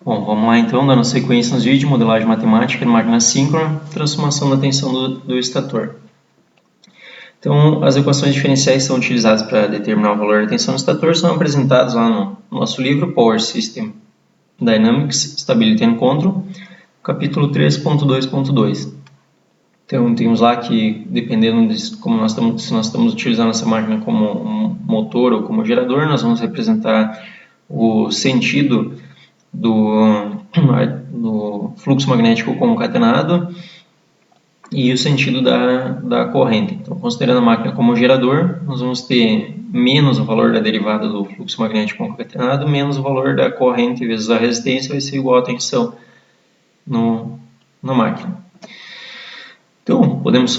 Bom, vamos lá então, dando sequência nos vídeos, modelagem matemática em máquina síncrona, transformação da tensão do estator. Então, as equações diferenciais que são utilizadas para determinar o valor da tensão do estator são apresentadas lá no nosso livro Power System Dynamics, Stability and Control, capítulo 3.2.2. Então, temos lá que, dependendo de como se nós estamos utilizando essa máquina como um motor ou como gerador, nós vamos representar o sentido do fluxo magnético concatenado e o sentido da corrente. Então, considerando a máquina como gerador, nós vamos ter menos o valor da derivada do fluxo magnético concatenado, menos o valor da corrente vezes a resistência, vai ser igual à tensão na máquina. Então, podemos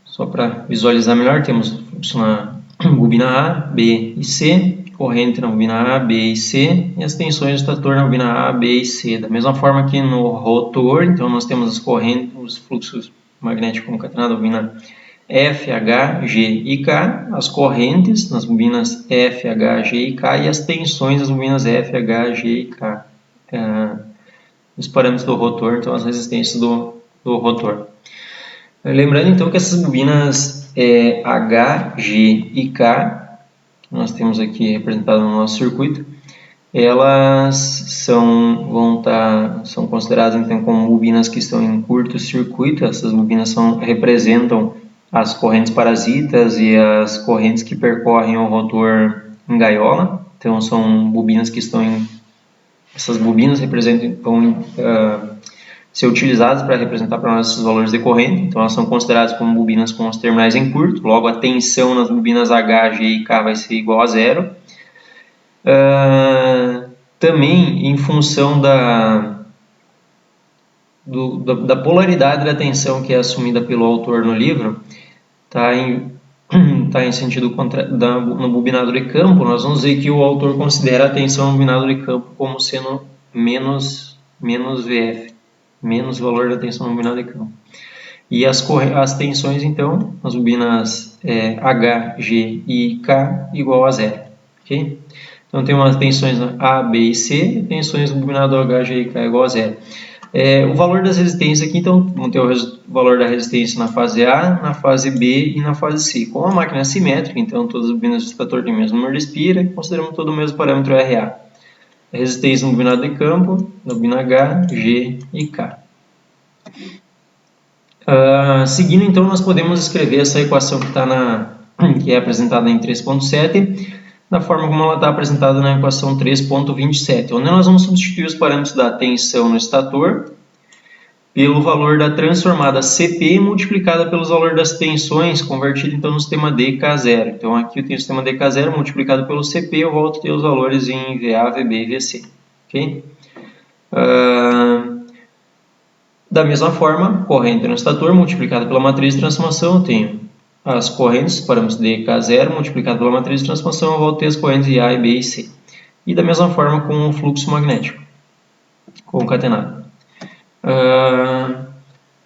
só para visualizar melhor, temos o fluxo na bobina A, B e C, corrente na bobina A, B e C, e as tensões do estator na bobina A, B e C. Da mesma forma que no rotor, então nós temos as correntes, os fluxos magnéticos concatenados na bobina F, H, G e K, as correntes nas bobinas F, H, G e K, e as tensões nas bobinas F, H, G e K. Os parâmetros do rotor, então as resistências do rotor. Lembrando então que essas bobinas H, G e K, que nós temos aqui representadas no nosso circuito, elas são consideradas então como bobinas que estão em curto-circuito. Essas bobinas representam as correntes parasitas e as correntes que percorrem o rotor em gaiola. Então são bobinas que essas bobinas vão ser utilizadas para representar para nós esses valores de corrente. Então elas são consideradas como bobinas com os terminais em curto. Logo a tensão nas bobinas H, G e K vai ser igual a zero. Também em função da polaridade da tensão que é assumida pelo autor no livro, está em sentido no bobinado de campo, nós vamos ver que o autor considera a tensão no bobinado de campo como sendo menos VF, menos o valor da tensão no bobinado de campo. E as tensões, então, nas bobinas H, G e K igual a zero. Okay? Então, tem umas tensões A, B e C, e tensões no bobinado H, G e K igual a zero. O valor das resistências aqui, então, vamos ter o valor da resistência na fase A, na fase B e na fase C. Como a máquina é simétrica, então todas as bobinas do estator têm o mesmo número de espira, consideramos todo o mesmo parâmetro RA. A resistência no bobinado de campo, na bobina H, G e K. Seguindo, então, nós podemos escrever essa equação que é apresentada em 3.7, da forma como ela está apresentada na equação 3.27, onde nós vamos substituir os parâmetros da tensão no estator pelo valor da transformada CP multiplicada pelos valores das tensões, convertido então no sistema DK0. Então aqui eu tenho o sistema DK0 multiplicado pelo CP, eu volto a ter os valores em VA, VB e VC. Okay? Da mesma forma, corrente no estator multiplicada pela matriz de transformação, eu tenho as correntes, parâmetros de K0 multiplicado pela matriz de transformação, eu vou ter as correntes de A, B e C. E da mesma forma com o fluxo magnético concatenado.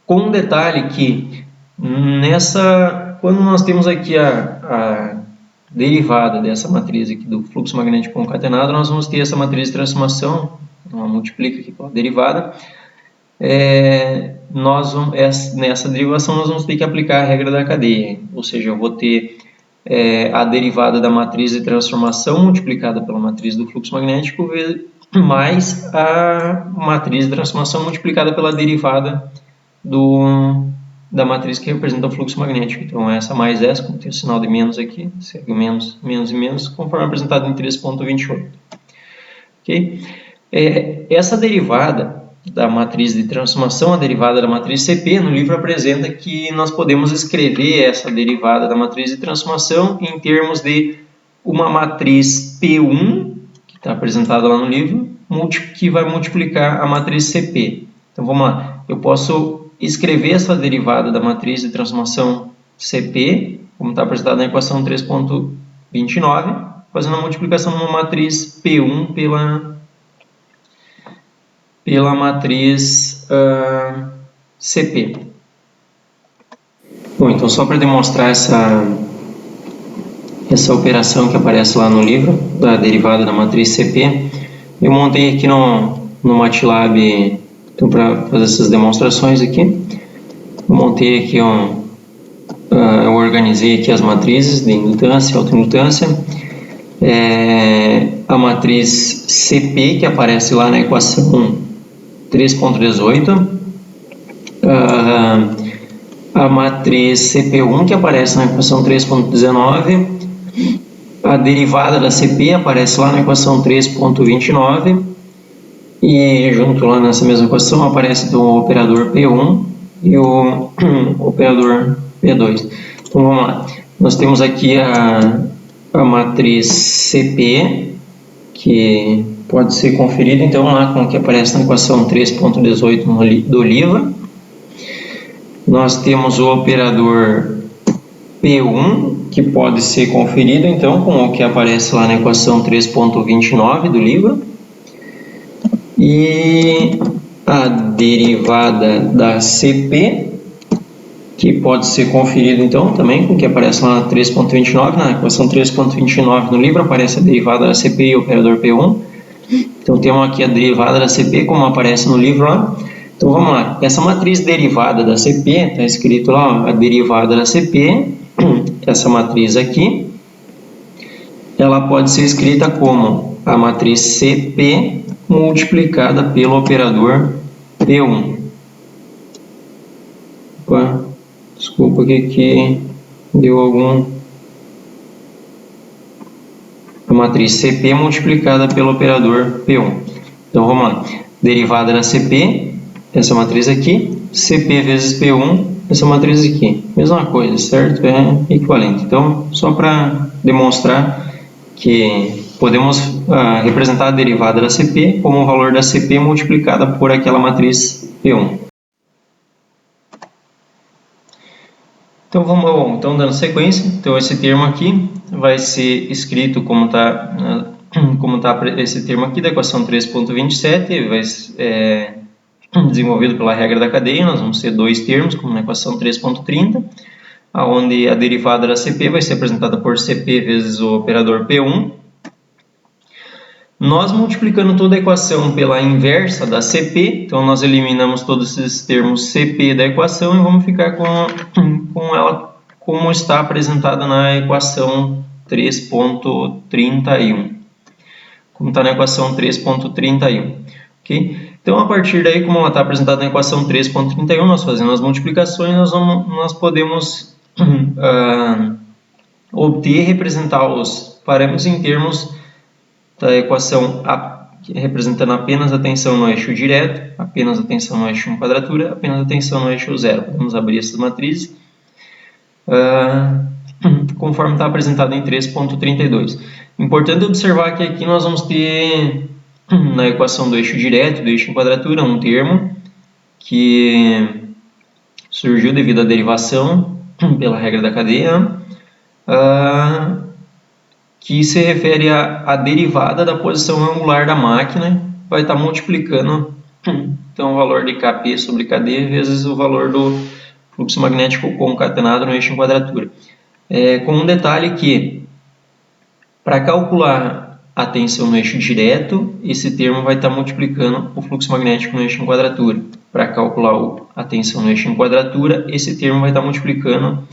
Com um detalhe que quando nós temos aqui a derivada dessa matriz aqui do fluxo magnético concatenado, nós vamos ter essa matriz de transformação, ela multiplica aqui pela derivada. Nessa derivação nós vamos ter que aplicar a regra da cadeia, ou seja, eu vou ter a derivada da matriz de transformação multiplicada pela matriz do fluxo magnético mais a matriz de transformação multiplicada pela derivada da matriz que representa o fluxo magnético. Então essa mais essa, como tem o sinal de menos aqui, segue menos, menos e menos, conforme apresentado em 3.28. Okay? Essa derivada da matriz de transformação, a derivada da matriz CP, no livro apresenta que nós podemos escrever essa derivada da matriz de transformação em termos de uma matriz P1, que está apresentada lá no livro, que vai multiplicar a matriz CP. Então vamos lá, eu posso escrever essa derivada da matriz de transformação CP, como está apresentado na equação 3.29, fazendo a multiplicação de uma matriz P1 pela matriz CP. Bom, então só para demonstrar essa operação que aparece lá no livro, da derivada da matriz CP, eu montei aqui no no MATLAB então, para fazer essas demonstrações aqui. Eu montei aqui eu organizei aqui as matrizes de indutância e autoindutância. A matriz CP, que aparece lá na equação 3.18. A matriz CP1, que aparece na equação 3.19. A derivada da CP aparece lá na equação 3.29. E junto lá nessa mesma equação aparece o operador P1 e o operador P2. Então vamos lá. Nós temos aqui a matriz CP, que pode ser conferida então lá com o que aparece na equação 3.18 do livro. Nós temos o operador P1, que pode ser conferido então com o que aparece lá na equação 3.29 do livro. E a derivada da CP, que pode ser conferida então também com o que aparece lá na 3.29, na equação 3.29 no livro aparece a derivada da CP e o operador P1. Então temos aqui a derivada da CP como aparece no livro lá. Então vamos lá, essa matriz derivada da CP, está escrito lá a derivada da CP, essa matriz aqui, ela pode ser escrita como a matriz CP multiplicada pelo operador P1. Opa, desculpa que deu algum... A matriz CP multiplicada pelo operador P1. Então vamos lá, derivada da CP, essa matriz aqui, CP vezes P1, essa matriz aqui. Mesma coisa, certo? É equivalente. Então, só para demonstrar que podemos representar a derivada da CP como o valor da CP multiplicada por aquela matriz P1. Então, então dando sequência, então esse termo aqui vai ser escrito como está esse termo aqui da equação 3.27, vai ser desenvolvido pela regra da cadeia. Nós vamos ter dois termos, como na equação 3.30, onde a derivada da CP vai ser apresentada por CP vezes o operador P1. Nós multiplicando toda a equação pela inversa da CP, então nós eliminamos todos esses termos CP da equação e vamos ficar com ela como está apresentada na equação 3.31. Como está na equação 3.31. Okay? Então, a partir daí, como ela está apresentada na equação 3.31, nós fazendo as multiplicações, nós podemos obter e representar os parâmetros em termos da equação representando apenas a tensão no eixo direto, apenas a tensão no eixo 1 quadratura, apenas a tensão no eixo 0. Vamos abrir essas matrizes conforme está apresentado em 3.32. Importante observar que aqui nós vamos ter na equação do eixo direto, do eixo em quadratura, um termo que surgiu devido à derivação pela regra da cadeia, que se refere à derivada da posição angular da máquina, vai estar multiplicando então, o valor de Kp sobre Kd vezes o valor do fluxo magnético concatenado no eixo em quadratura. Com um detalhe que, para calcular a tensão no eixo direto, esse termo vai estar multiplicando o fluxo magnético no eixo em quadratura. Para calcular a tensão no eixo em quadratura, esse termo vai estar multiplicando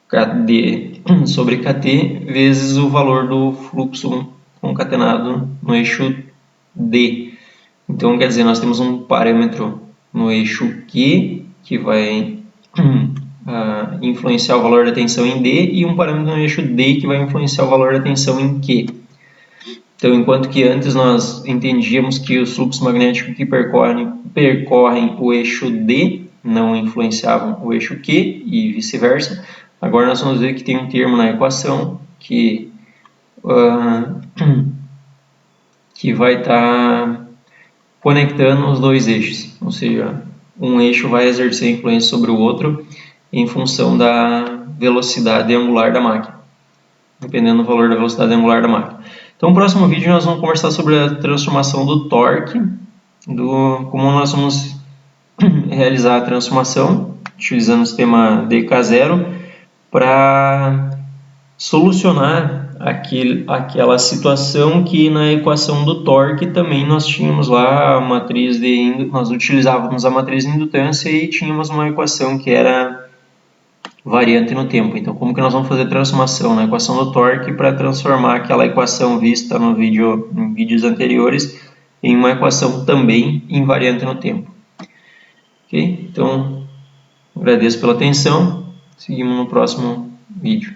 Kd sobre Kt vezes o valor do fluxo concatenado no eixo D. Então, quer dizer, nós temos um parâmetro no eixo Q, que vai influenciar o valor da tensão em D, e um parâmetro no eixo D, que vai influenciar o valor da tensão em Q. Então, enquanto que antes nós entendíamos que os fluxos magnéticos que percorrem o eixo D não influenciavam o eixo Q e vice-versa, agora nós vamos ver que tem um termo na equação que vai estar conectando os dois eixos, ou seja, um eixo vai exercer influência sobre o outro em função da velocidade angular da máquina, dependendo do valor da velocidade angular da máquina. Então, no próximo vídeo nós vamos conversar sobre a transformação do torque, como nós vamos realizar a transformação utilizando o sistema DK0 para solucionar aquela situação que na equação do torque também nós tínhamos lá a matriz nós utilizávamos a matriz de indutância e tínhamos uma equação que era variante no tempo. Então, como que nós vamos fazer a transformação na equação do torque para transformar aquela equação vista no em vídeos anteriores em uma equação também invariante no tempo? Ok? Então, agradeço pela atenção. Seguimos no próximo vídeo.